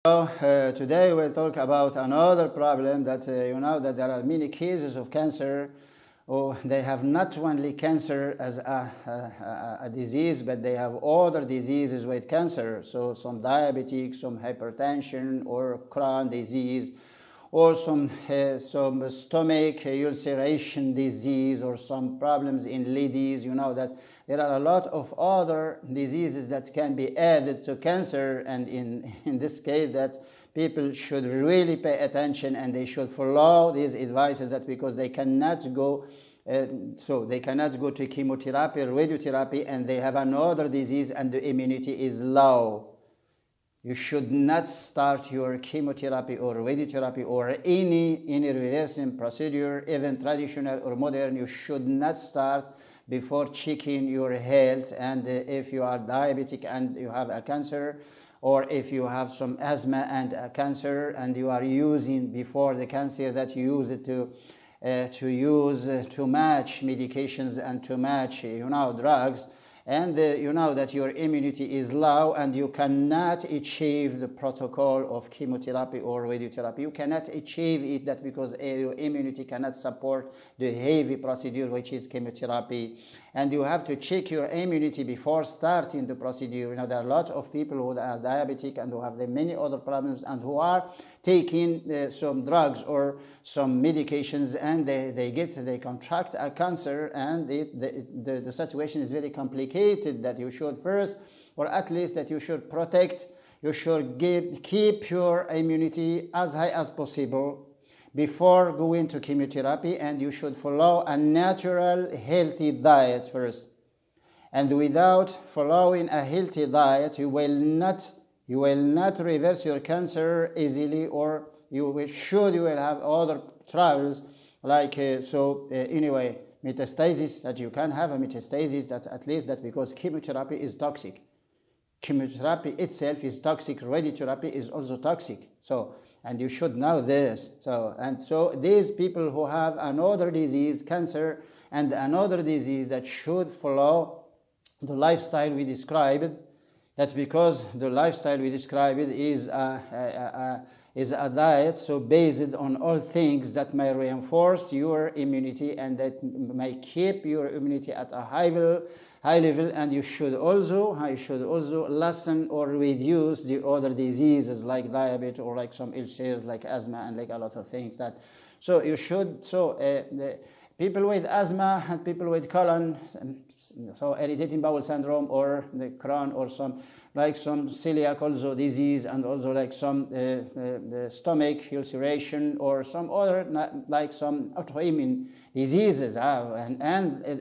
Today we'll talk about another problem that that there are many cases of cancer. They have not only cancer as a disease, but they have other diseases with cancer. So some diabetes, some hypertension, or Crohn disease, or some stomach ulceration disease, or some problems in ladies. You know that there are a lot of other diseases that can be added to cancer, and in this case that people should really pay attention and they should follow these advices, that because they cannot go they cannot go to chemotherapy or radiotherapy and they have another disease and the immunity is low. You should not start your chemotherapy or radiotherapy or any reversing procedure, even traditional or modern. You should not start before checking your health, and if you are diabetic and you have a cancer, or if you have some asthma and a cancer and you are using before the cancer that you use it to match medications and to match drugs, and that your immunity is low and you cannot achieve the protocol of chemotherapy or radiotherapy. You cannot achieve it, that because your immunity cannot support the heavy procedure which is chemotherapy, and you have to check your immunity before starting the procedure. There are a lot of people who are diabetic and who have many other problems and who are taking some drugs or some medications, and they contract a cancer, and the situation is very complicated, that you should first, or at least that you should protect, you should keep your immunity as high as possible before going to chemotherapy, and you should follow a natural healthy diet first. And without following a healthy diet, you will not reverse your cancer easily, or you will have other troubles like anyway, metastasis, that you can have a metastasis, that at least that because chemotherapy is toxic. Chemotherapy itself is toxic, radiotherapy is also toxic. And you should know this. So these people who have another disease, cancer, and another disease, that should follow the lifestyle we described. That's because the lifestyle we described is a diet so based on all things that may reinforce your immunity and that may keep your immunity at a high level, and you should also lessen or reduce the other diseases like diabetes or like some ulcers, like asthma, and like a lot of things that. So you should the people with asthma and people with colon, so irritating bowel syndrome, or the Crohn, or some celiac also disease, and also like some the stomach ulceration, or some other like some autoimmune diseases and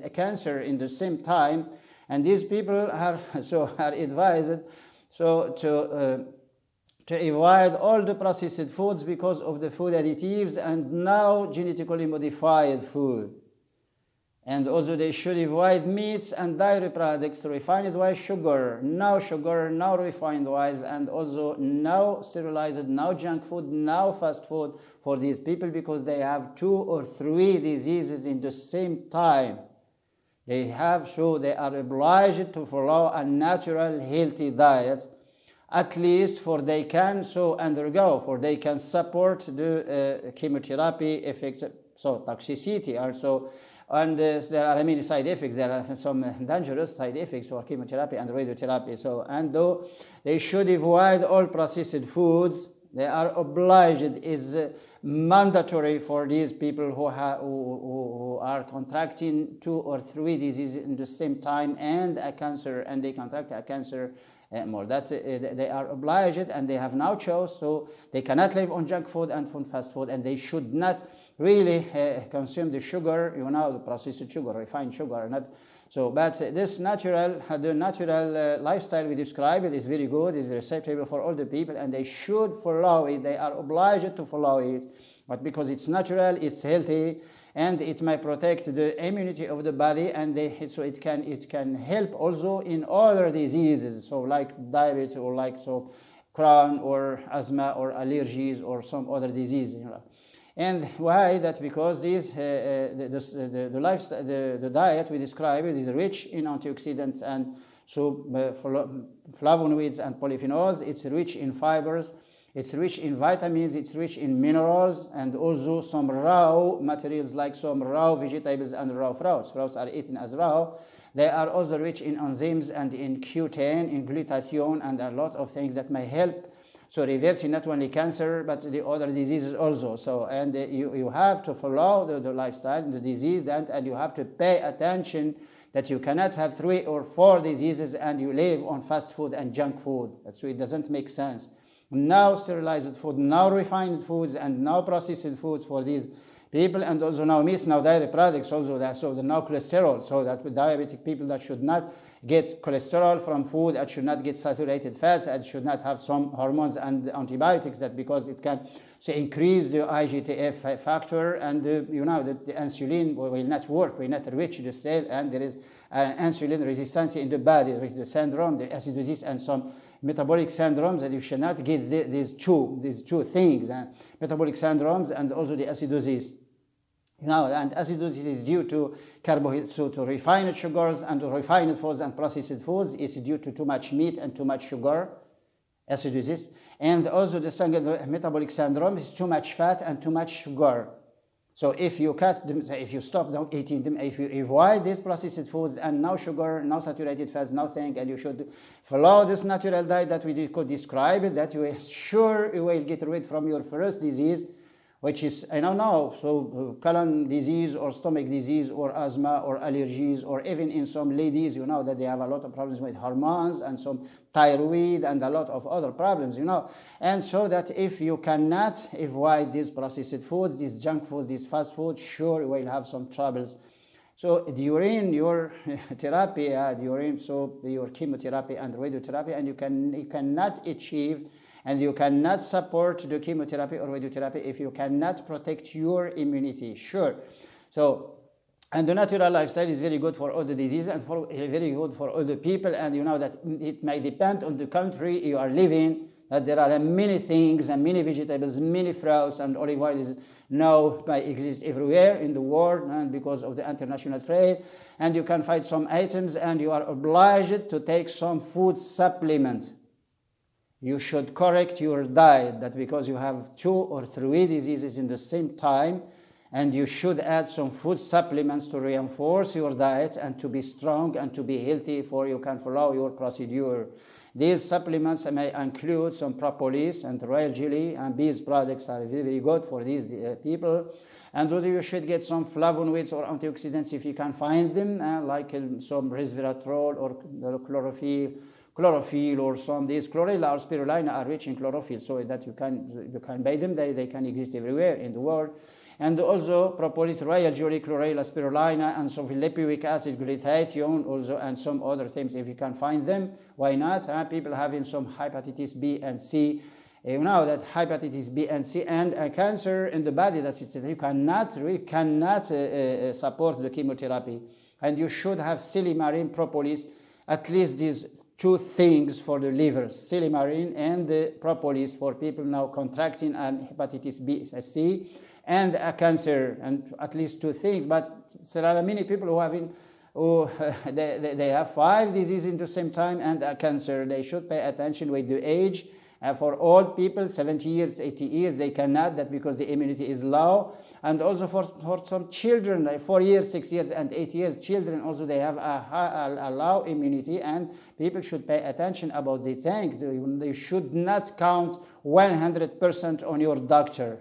a cancer in the same time. And these people are advised to avoid all the processed foods because of the food additives and now genetically modified food. And also they should avoid meats and dairy products, refined white sugar, no refined whites, and also no sterilized, no junk food, no fast food for these people, because they have 2 or 3 diseases in the same time. They are obliged to follow a natural, healthy diet, at least for they can they can support the chemotherapy effect, so toxicity also. And there are many side effects. There are some dangerous side effects for chemotherapy and radiotherapy. And though they should avoid all processed foods, they are obliged, is mandatory for these people who are contracting 2 or 3 diseases in the same time and a cancer, and they contract a cancer more. They are obliged, and they have no choice. So they cannot live on junk food and fast food, and they should not really consume the sugar, the processed sugar, refined sugar, not so. But this natural lifestyle we described, is very good, is very acceptable for all the people, and they should follow it. They are obliged to follow it, but because it's natural, it's healthy, and it may protect the immunity of the body, and it can help also in other diseases, so like diabetes, or like Crohn, or asthma, or allergies, or some other disease. And why that? Because the diet we described is rich in antioxidants and flavonoids and polyphenols. It's rich in fibers, It's rich in vitamins, it's rich in minerals, and also some raw materials like some raw vegetables and raw fruits. Fruits are eaten as raw. They are also rich in enzymes and in Q10, in glutathione, and a lot of things that may help. So reversing not only cancer, but the other diseases also. So, and you have to follow the lifestyle, the disease, and you have to pay attention that you cannot have 3 or 4 diseases and you live on fast food and junk food. So it doesn't make sense. Now sterilized food, now refined foods, and now processed foods for these people, and also now meats, now dairy products, also that, so the now cholesterol, so that with diabetic people that should not get cholesterol from food, that should not get saturated fats, that should not have some hormones and antibiotics, that because it can increase the IGF factor, and the insulin will not work, will not reach the cell, and there is an insulin resistance in the body, the syndrome, the acidosis, and some metabolic syndromes, that you should not get these two things, metabolic syndromes and also the acidosis. And acidosis is due to carbohydrates, so to refined sugars and to refined foods and processed foods. It's due to too much meat and too much sugar, acidosis. And also the second metabolic syndrome is too much fat and too much sugar. So if you cut them, if you stop eating them, if you avoid these processed foods and no sugar, no saturated fats, nothing, and you should follow this natural diet that we could describe, that you will get rid from your first disease, which is, I don't know, so colon disease or stomach disease or asthma or allergies, or even in some ladies, that they have a lot of problems with hormones and some thyroid and a lot of other problems, And so that if you cannot avoid these processed foods, these junk foods, these fast foods, sure you will have some troubles. So during your therapy, your chemotherapy and radiotherapy, and you cannot achieve and you cannot support the chemotherapy or radiotherapy if you cannot protect your immunity, sure. So, and the natural lifestyle is very good for all the diseases and very good for all the people, and that it may depend on the country you are living, that there are many things and many vegetables, many fruits, and olive oil is now may exist everywhere in the world, and because of the international trade, and you can find some items and you are obliged to take some food supplement. You should correct your diet, that because you have 2 or 3 diseases in the same time, and you should add some food supplements to reinforce your diet and to be strong and to be healthy, for you can follow your procedure. These supplements may include some propolis and royal jelly, and these products are very, very good for these people. And also you should get some flavonoids or antioxidants if you can find them, like some resveratrol or chlorophyll, or some these chlorella or spirulina are rich in chlorophyll, so that you can buy them. They can exist everywhere in the world. And also propolis, royal jelly, chlorella, spirulina, and some lipoic acid, glutathione also, and some other things. If you can find them, why not? People having some hepatitis B and C, that hepatitis B and C and a cancer in the body, you cannot support the chemotherapy. And you should have silimarin, propolis, at least these 2 things for the liver, silimarin and the propolis for people now contracting an hepatitis B and C and a cancer, and at least 2 things. But there are many people they have 5 diseases at the same time and a cancer. They should pay attention with the age. For old people, 70 years, 80 years, they cannot, that because the immunity is low. And also for some children, like 4 years, 6 years, and 8 years, children also, they have a low immunity, and people should pay attention about these things. They should not count 100% on your doctor.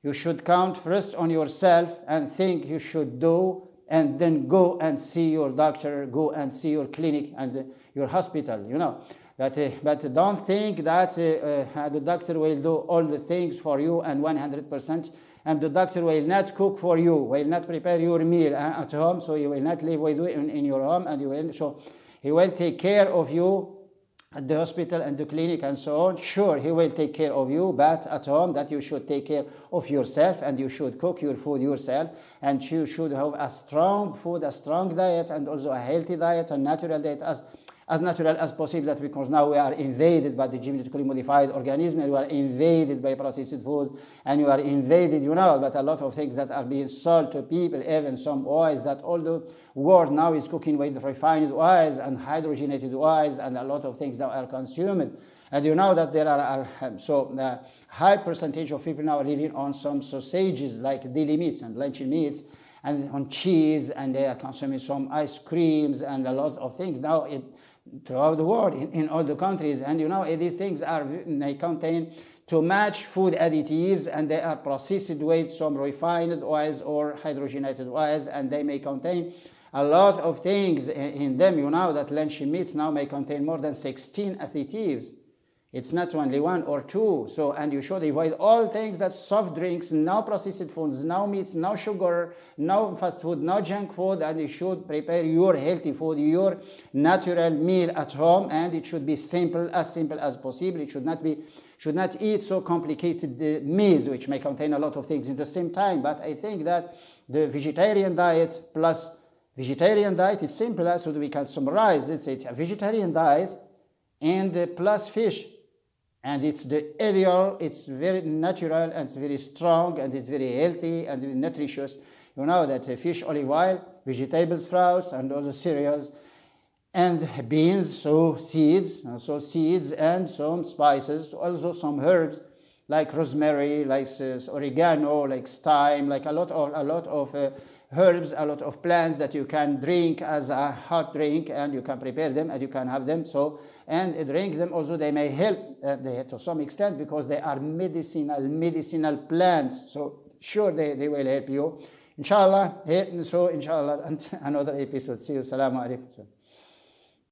You should count first on yourself and think you should do, and then go and see your doctor, go and see your clinic and your hospital, But don't think that the doctor will do all the things for you and 100%, and the doctor will not cook for you, will not prepare your meal at home, so you will not live with you in your home, and he will take care of you at the hospital and the clinic and so on. Sure, he will take care of you, but at home that you should take care of yourself, and you should cook your food yourself, and you should have a strong food, a strong diet, and also a healthy diet, a natural diet, as natural as possible, that because now we are invaded by the genetically modified organism, and we are invaded by processed foods, and you are invaded, but a lot of things that are being sold to people, even some oils, that all the world now is cooking with refined oils and hydrogenated oils, and a lot of things now are consumed. And you know that there are high percentage of people now living on some sausages like deli meats and lunch meats, and on cheese, and they are consuming some ice creams and a lot of things now throughout the world, in all the countries. And you know, these things they contain too much food additives, and they are processed with some refined oils or hydrogenated oils, and they may contain a lot of things in them. You know that lunch meats now may contain more than 16 additives. It's not only one or two. So, and you should avoid all things that soft drinks, no processed foods, no meats, no sugar, no fast food, no junk food, and you should prepare your healthy food, your natural meal at home, and it should be simple as possible. It should not eat so complicated meals which may contain a lot of things at the same time. But I think that the vegetarian diet is simple, so we can summarize. Let's say a vegetarian diet and plus fish. And it's the ideal, it's very natural, and it's very strong, and it's very healthy and very nutritious. You know that fish, olive oil, vegetables, sprouts, and all the cereals, and beans, so seeds and some spices, also some herbs like rosemary, like oregano, like thyme, like a lot of herbs, a lot of plants that you can drink as a hot drink, and you can prepare them and you can have them. So, and drink them also, they may help to some extent because they are medicinal plants. So sure, they will help you. Inshallah, so inshallah, another episode. See you. Assalamu alaikum.